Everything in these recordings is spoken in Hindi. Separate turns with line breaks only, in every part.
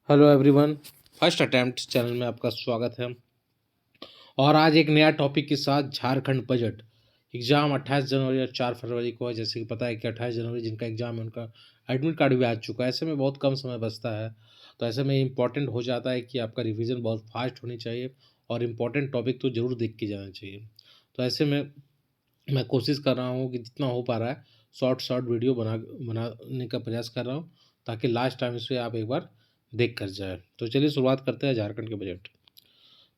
Hello everyone, first attempt channel में आपका स्वागत है। और आज एक नया टॉपिक के साथ झारखंड बजट एग्ज़ाम 28 जनवरी और 4 फरवरी को है। जैसे कि पता है कि 28 जनवरी जिनका एग्ज़ाम है उनका एडमिट कार्ड भी आ चुका है। ऐसे में बहुत कम समय बचता है, तो ऐसे में इम्पॉर्टेंट हो जाता है कि आपका रिवीजन बहुत फास्ट होनी चाहिए और इम्पॉर्टेंट टॉपिक तो ज़रूर देख के जाना चाहिए। तो ऐसे में मैं कोशिश कर रहा हूँ कि जितना हो पा रहा है शॉर्ट शॉर्ट वीडियो बनाने का प्रयास कर रहा हूँ, ताकि लास्ट टाइम इसे आप एक बार देख कर जाए। तो चलिए शुरुआत करते हैं झारखंड के बजट।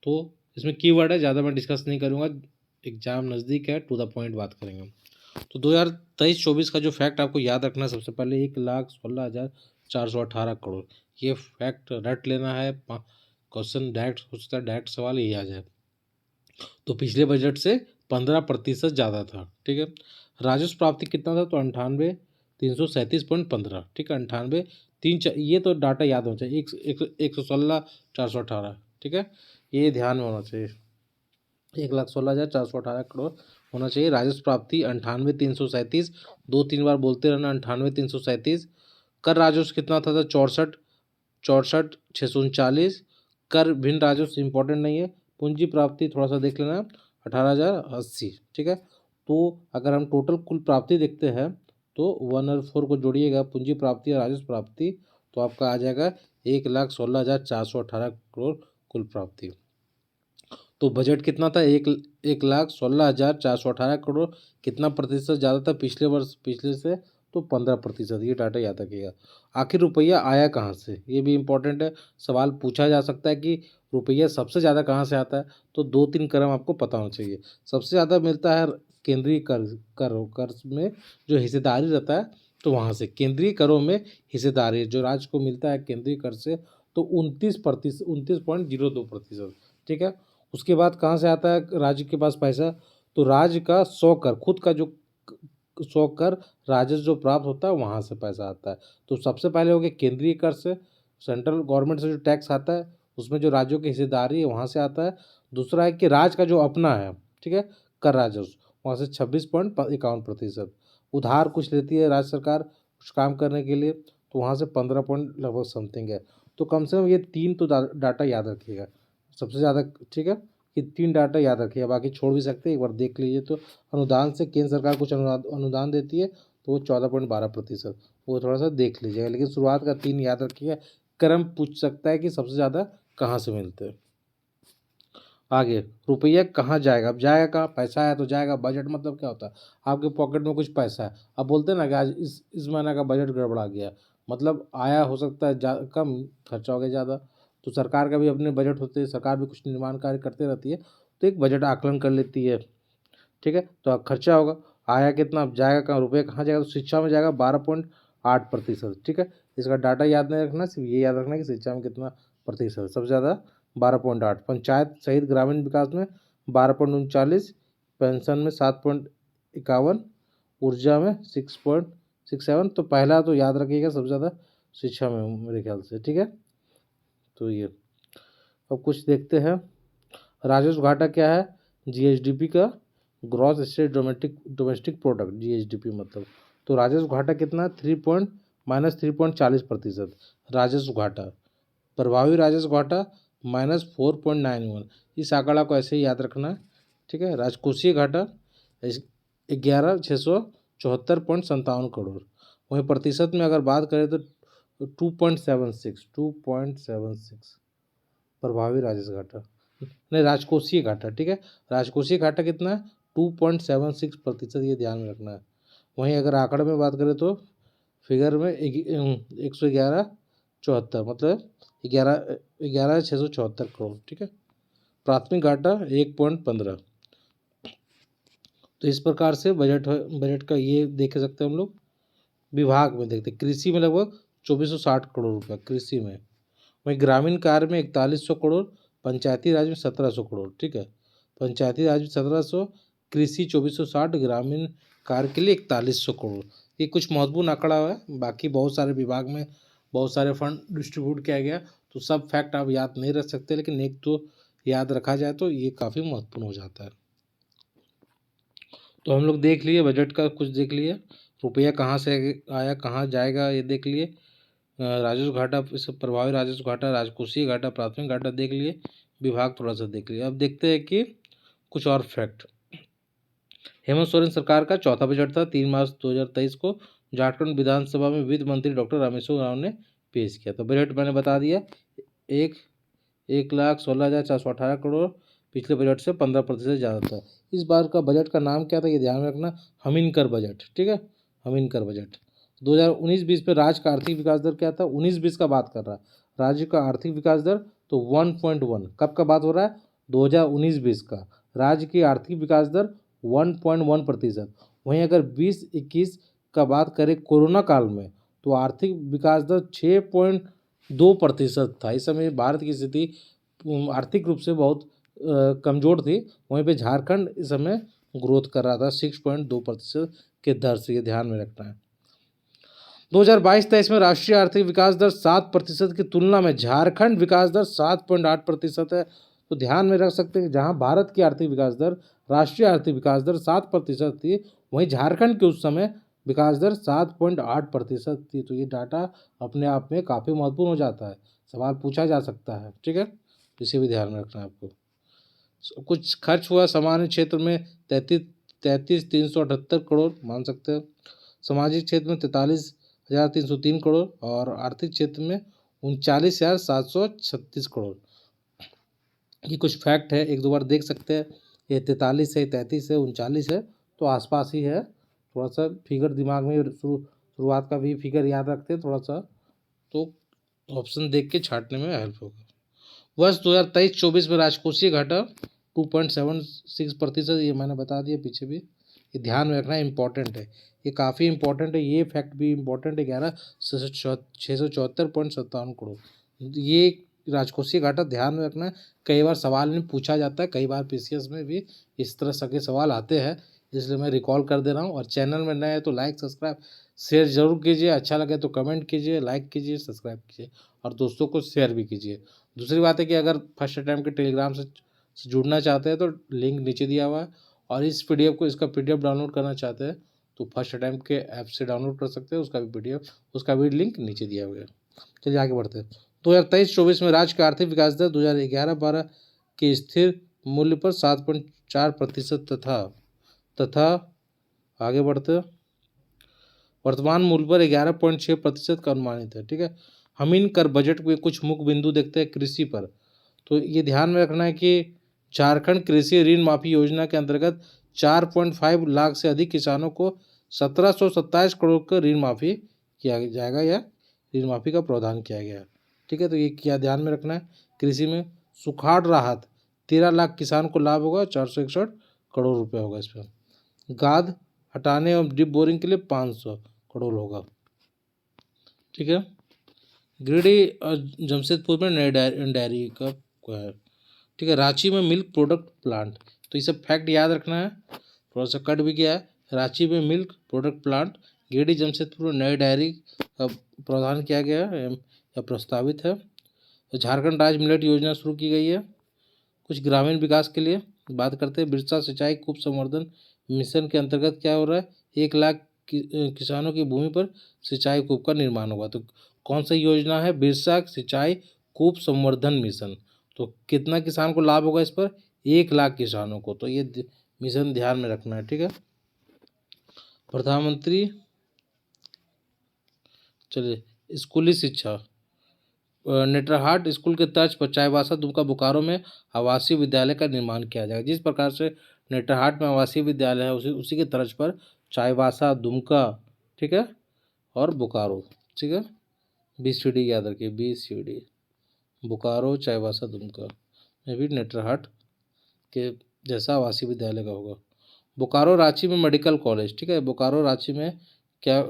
तो इसमें कीवर्ड है, ज़्यादा मैं डिस्कस नहीं करूँगा, एग्जाम नज़दीक है, टू द पॉइंट बात करेंगे। तो 2023-24 का जो फैक्ट आपको याद रखना है, सबसे पहले 1,16,418 करोड़, ये फैक्ट रट लेना है। क्वेश्चन डायरेक्ट हो सकता है, डायरेक्ट सवाल ये आ जाए। तो पिछले बजट से 15% ज़्यादा था। ठीक है, राजस्व प्राप्ति कितना था? तो 98,337.15। ठीक है, 98 ये तो डाटा याद होना चाहिए। 116,418। ठीक है, ये ध्यान में होना चाहिए। 1,16,418 करोड़ होना चाहिए राजस्व प्राप्ति। 98,337, 2-3 बार बोलते रहना, 98,337। कर राजस्व कितना था? 64,639। कर भिन्न राजस्व इंपॉर्टेंट नहीं है। पूंजी प्राप्ति थोड़ा सा देख लेना, 18,080। ठीक है, तो अगर हम टोटल कुल प्राप्ति देखते हैं तो 1 और 4 को जोड़िएगा, पूंजी प्राप्ति और राजस्व प्राप्ति, तो आपका आ जाएगा 1,16,418 करोड़ कुल प्राप्ति। तो बजट कितना था? 1,16,418 करोड़। कितना प्रतिशत ज़्यादा था पिछले वर्ष, पिछले से? तो 15%। ये डाटा याद रखिएगा। आखिर रुपया आया कहाँ से, ये भी इम्पोर्टेंट है। सवाल पूछा जा सकता है कि रुपया सबसे ज़्यादा कहाँ से आता है, तो 2-3 क्रम आपको पता होना चाहिए। सबसे ज़्यादा मिलता है केंद्रीय कर में जो हिस्सेदारी रहता है, तो वहाँ से केंद्रीय करों में हिस्सेदारी जो राज्य को मिलता है केंद्रीय कर से, तो 29.02%। ठीक है, उसके बाद कहाँ से आता है राज्य के पास पैसा? तो राज्य का 100 कर, खुद का जो 100 कर राजस्व जो प्राप्त होता है वहाँ से पैसा आता है। तो सबसे पहले हो गया केंद्रीय कर से, सेंट्रल गवर्नमेंट से जो टैक्स आता है उसमें जो राज्यों की हिस्सेदारी है वहाँ से आता है। दूसरा है कि राज्य का जो अपना है, ठीक है, कर राजस्व, वहाँ से 26.51%। उधार कुछ लेती है राज्य सरकार कुछ काम करने के लिए, तो वहाँ से 15 पॉइंट लगभग समथिंग है। तो कम से कम ये 3 तो डाटा याद रखिएगा सबसे ज़्यादा। ठीक है, ये 3 डाटा याद रखिए, बाकी छोड़ भी सकते हैं, एक बार देख लीजिए। तो अनुदान से केंद्र सरकार कुछ अनुदान देती है, तो वो 14.12%, वो थोड़ा सा देख लीजिएगा। लेकिन शुरुआत का 3 याद रखिएगा। क्रम पूछ सकता है कि सबसे ज़्यादा कहाँ से मिलते हैं। आगे, रुपया कहाँ जाएगा? अब जाएगा कहाँ? पैसा है तो जाएगा। बजट मतलब क्या होता है? आपके पॉकेट में कुछ पैसा है, अब बोलते हैं ना कि आज इस महीने का बजट गड़बड़ा गया, मतलब आया हो सकता है कम, खर्चा हो गया ज़्यादा। तो सरकार का भी अपने बजट होते हैं, सरकार भी कुछ निर्माण कार्य करते रहती है, तो एक बजट आकलन कर लेती है। ठीक है, तो अब खर्चा होगा, आया कितना, अब जाएगा कहाँ? रुपये कहाँ जाएगा? तो शिक्षा में जाएगा 12.8%। ठीक है, इसका डाटा याद नहीं रखना, सिर्फ ये याद रखना कि शिक्षा में कितना प्रतिशत, सबसे ज़्यादा 12.8। पंचायत सहित ग्रामीण विकास में 12.39, पेंशन में 7.51, ऊर्जा में 6.67। तो पहला तो याद रखिएगा सबसे ज़्यादा शिक्षा में मेरे ख्याल से। ठीक है, तो ये अब कुछ देखते हैं। राजस्व घाटा क्या है? जीएसडीपी का, gross state domestic product, GSDP मतलब। तो राजस्व घाटा कितना? -3.40%। राजस्व घाटा, प्रभावी राजस्व घाटा -4.91। इस आंकड़ा को ऐसे ही याद रखना है। ठीक है, राजकोषीय घाटा 11,674.57 करोड़। वहीं प्रतिशत में अगर बात करें तो 2.76 प्रभावी राजस्व घाटा, नहीं राजकोषीय घाटा। ठीक है, राजकोषीय घाटा कितना है? 2.76%, ये ध्यान में रखना है। वहीं अगर आंकड़े में बात करें तो फिगर में 111,74, मतलब 11,674 करोड़। ठीक है, प्राथमिक घाटा 1.15। तो इस प्रकार से बजट का ये देख सकते हैं हम लोग। विभाग में देखते, कृषि में लगभग 2,460 करोड़ रुपये कृषि में। वहीं ग्रामीण कार्य में 4100 करोड़, पंचायती राज में 1700 करोड़। ठीक है, पंचायती राज में 1700, कृषि 2460, ग्रामीण कार्य के लिए 4100 करोड़। ये कुछ महत्वपूर्ण आंकड़ा है। बाकी बहुत सारे विभाग में बहुत सारे फंड डिस्ट्रीब्यूट किया गया, तो सब फैक्ट आप याद नहीं रख सकते, लेकिन एक तो याद रखा जाए तो ये काफ़ी महत्वपूर्ण हो जाता है। तो हम लोग देख लिए बजट का, कुछ देख लिए, रुपया कहाँ से आया कहाँ जाएगा ये देख लिए। राजस्व घाटा, इस प्रभावी राजस्व घाटा, राजकोषीय घाटा, प्राथमिक घाटा देख लिए, विभाग थोड़ा सा देख लिया। अब देखते हैं कि कुछ और फैक्ट। हेमंत सोरेन सरकार का चौथा बजट था, 3 मार्च 2023 को झारखंड विधानसभा में वित्त मंत्री डॉक्टर रामेश्वर राव ने पेश किया। तो बजट मैंने बता दिया, एक 1,16,418 करोड़, पिछले बजट से 15% ज़्यादा था। इस बार का बजट का नाम क्या था ये ध्यान रखना, हमीनकर बजट, ठीक है, हमीनकर बजट। 2019-20 में राज्य का आर्थिक विकास दर क्या था, 19-20 का बात कर रहा, राज्य का आर्थिक विकास दर तो 1.1, कब का बात हो रहा है, 2019-20 का। राज्य की आर्थिक विकास दर 1.1%। वहीं अगर 20-21 का बात करें कोरोना काल में, तो आर्थिक विकास दर 6.2% था। इस समय भारत की स्थिति आर्थिक रूप से बहुत कमज़ोर थी। वहीं पे झारखंड इस समय ग्रोथ कर रहा था 6.2% के दर से, ये ध्यान में रखना है। 2022-23 में राष्ट्रीय आर्थिक विकास दर 7% की तुलना में झारखंड विकास दर 7.8% है। तो ध्यान में रख सकते हैं कि जहां भारत की आर्थिक विकास दर, राष्ट्रीय आर्थिक विकास दर 7% थी, वहीं झारखंड के उस समय विकास दर 7.8% थी। तो ये डाटा अपने आप में काफ़ी महत्वपूर्ण हो जाता है, सवाल पूछा जा सकता है, ठीक है, इसे भी ध्यान में रखना है आपको। कुछ खर्च हुआ सामान्य क्षेत्र में 33,378 करोड़ मान सकते हैं, सामाजिक क्षेत्र में 43,303 करोड़ और आर्थिक क्षेत्र में 39,736 करोड़। ये कुछ फैक्ट है, एक दो बार देख सकते हैं। ये 43 है, 33 है, 39 है, तो आसपास ही है। थोड़ा सा फिगर दिमाग में शुरुआत का भी फिगर याद रखते हैं थोड़ा सा, तो ऑप्शन देख के छांटने में हेल्प होगा। वर्ष 2023-24 में राजकोषीय घाटा 2.76%, ये मैंने बता दिया पीछे भी, ये ध्यान में रखना इंपॉर्टेंट है, ये काफ़ी इंपॉर्टेंट है, ये फैक्ट भी इंपॉर्टेंट है। 657 करोड़, ये राजकोषीय घाटा ध्यान में रखना है। कई बार सवाल में पूछा जाता है, कई बार पीसीएस में भी इस तरह के सवाल आते हैं, इसलिए मैं रिकॉल कर दे रहा हूँ। और चैनल में नए हैं तो लाइक सब्सक्राइब शेयर जरूर कीजिए, अच्छा लगे तो कमेंट कीजिए, लाइक कीजिए, सब्सक्राइब कीजिए और दोस्तों को शेयर भी कीजिए। दूसरी बात है कि अगर फर्स्ट टाइम के टेलीग्राम से जुड़ना चाहते हैं तो लिंक नीचे दिया हुआ है, और इस पीडीएफ को, इसका पीडीएफ डाउनलोड करना चाहते हैं तो फर्स्ट टाइम के ऐप से डाउनलोड कर सकते हैं, उसका भी पीडीएफ, उसका भी लिंक नीचे दिया हुआ है। चलिए आगे बढ़ते हैं। 2023-24 में राज्य का आर्थिक विकास दर 2011-12 के स्थिर मूल्य पर 7.4% तथा आगे बढ़ते हैं, वर्तमान मूल्य पर 11.6% का अनुमानित है, ठीक है। हम इन कर बजट में कुछ मुख्य बिंदु देखते हैं कृषि पर। तो ये ध्यान में रखना है कि झारखंड कृषि ऋण माफी योजना के अंतर्गत 4.5 लाख से अधिक किसानों को 1727 करोड़ का ऋण माफी किया जाएगा, या ऋण माफी का प्रावधान किया गया है, ठीक है। तो ये क्या ध्यान में रखना है, कृषि में सुखाड़ राहत 13 लाख किसान को लाभ होगा, 461 करोड़ रुपये होगा इसमें। गाद हटाने और डिप बोरिंग के लिए 500 करोड़ होगा, ठीक है। गिरिडीह और जमशेदपुर में नए डेयरी का है, ठीक है। रांची में मिल्क प्रोडक्ट प्लांट, तो ये सब फैक्ट याद रखना है, थोड़ा सा कट भी गया है। रांची में milk product plant, Giridih Jamshedpur में नए डेयरी का प्रावधान किया गया है या प्रस्तावित है। तो झारखंड राज्य मिलेट योजना शुरू की गई है। कुछ ग्रामीण विकास के लिए बात करते हैं। बिरसा सिंचाई कूप संवर्धन मिशन के अंतर्गत क्या हो रहा है, 1 लाख किसानों की भूमि पर सिंचाई कूप का निर्माण होगा। तो कौन सा योजना है, बिरसा सिंचाई कूप संवर्धन मिशन। तो कितना किसान को लाभ होगा इस पर, 1 लाख किसानों को। तो ये मिशन ध्यान में रखना है, ठीक है। प्रधानमंत्री, चलिए स्कूली शिक्षा, नेटरहाट स्कूल के तर्ज पर चाईबासा दुमका बोकारो में आवासीय विद्यालय का निर्माण किया जाएगा। जिस प्रकार से नेटरहाट में आवासीय विद्यालय है, उसी के तर्ज पर चाईबासा दुमका, ठीक है, और बोकारो, ठीक है, BCD याद रखिए, BCD बोकारो चाईबासा दुमका में भी नेटरहाट के जैसा आवासीय विद्यालय का होगा। बोकारो रांची में मेडिकल कॉलेज, ठीक है, बोकारो रांची में क्या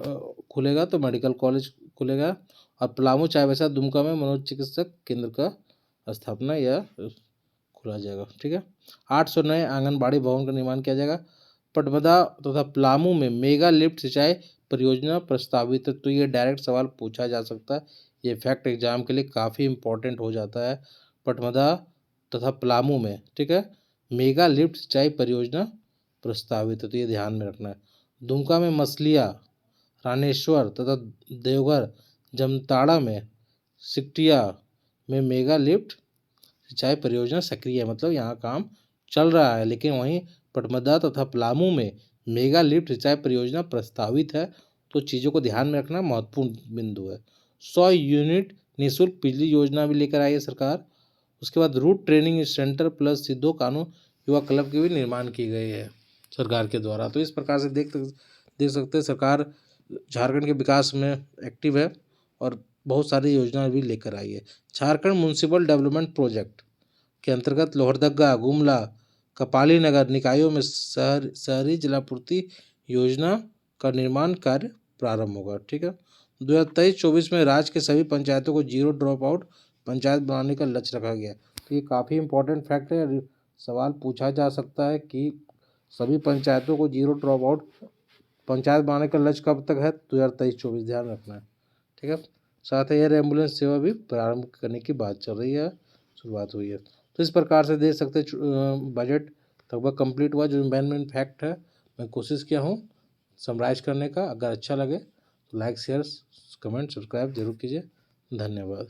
खुलेगा, तो मेडिकल कॉलेज खुलेगा। और पलामू चाईबासा दुमका में मनोचिकित्सक केंद्र का स्थापना या खुला जाएगा, ठीक है। 800 नए आंगनबाड़ी भवन का निर्माण किया जाएगा। पटमदा तथा पलामू में मेगा लिफ्ट सिंचाई परियोजना प्रस्तावित है। तो ये डायरेक्ट सवाल पूछा जा सकता है, ये फैक्ट एग्जाम के लिए काफ़ी इंपॉर्टेंट हो जाता है। पटमदा तथा पलामू में, ठीक है, मेगा लिफ्ट सिंचाई परियोजना प्रस्तावित है, तो ये ध्यान में रखना है। दुमका में मछलिया, रानेश्वर तथा देवघर जमताड़ा में सिकटिया में मेगा लिफ्ट सिंचाई परियोजना सक्रिय है, मतलब यहाँ काम चल रहा है। लेकिन वहीं पटमदा तथा पलामू में मेगा लिफ्ट सिंचाई परियोजना प्रस्तावित है। तो चीज़ों को ध्यान में रखना महत्वपूर्ण बिंदु है। 100 यूनिट निःशुल्क बिजली योजना भी लेकर आई है सरकार। उसके बाद रूट ट्रेनिंग सेंटर प्लस सिद्धो कानू युवा क्लब के भी निर्माण की गई है सरकार के द्वारा। तो इस प्रकार से देख सकते हैं सरकार झारखंड के विकास में एक्टिव है और बहुत सारी योजनाएं भी लेकर आई है। झारखंड म्यूनसिपल डेवलपमेंट प्रोजेक्ट के अंतर्गत लोहरदगा, गुमला, कपाली नगर निकायों में शहरी जलापूर्ति योजना का निर्माण कार्य प्रारंभ होगा। ठीक है। 2023-24 में राज्य के सभी पंचायतों को जीरो ड्रॉप आउट पंचायत बनाने का लक्ष्य रखा गया। तो ये काफ़ी इंपॉर्टेंट फैक्ट है। सवाल पूछा जा सकता है कि सभी पंचायतों को जीरो ड्रॉप आउट पंचायत बनाने का लक्ष्य कब तक है? 2023-24, ध्यान रखना है। ठीक है। साथ ही एयर एम्बुलेंस सेवा भी प्रारंभ करने की बात चल रही है, शुरुआत हुई है। तो इस प्रकार से देख सकते बजट लगभग कंप्लीट हुआ। जो मेन फैक्ट है मैं कोशिश किया हूँ समराइज करने का। अगर अच्छा लगे तो लाइक शेयर कमेंट सब्सक्राइब जरूर कीजिए। धन्यवाद।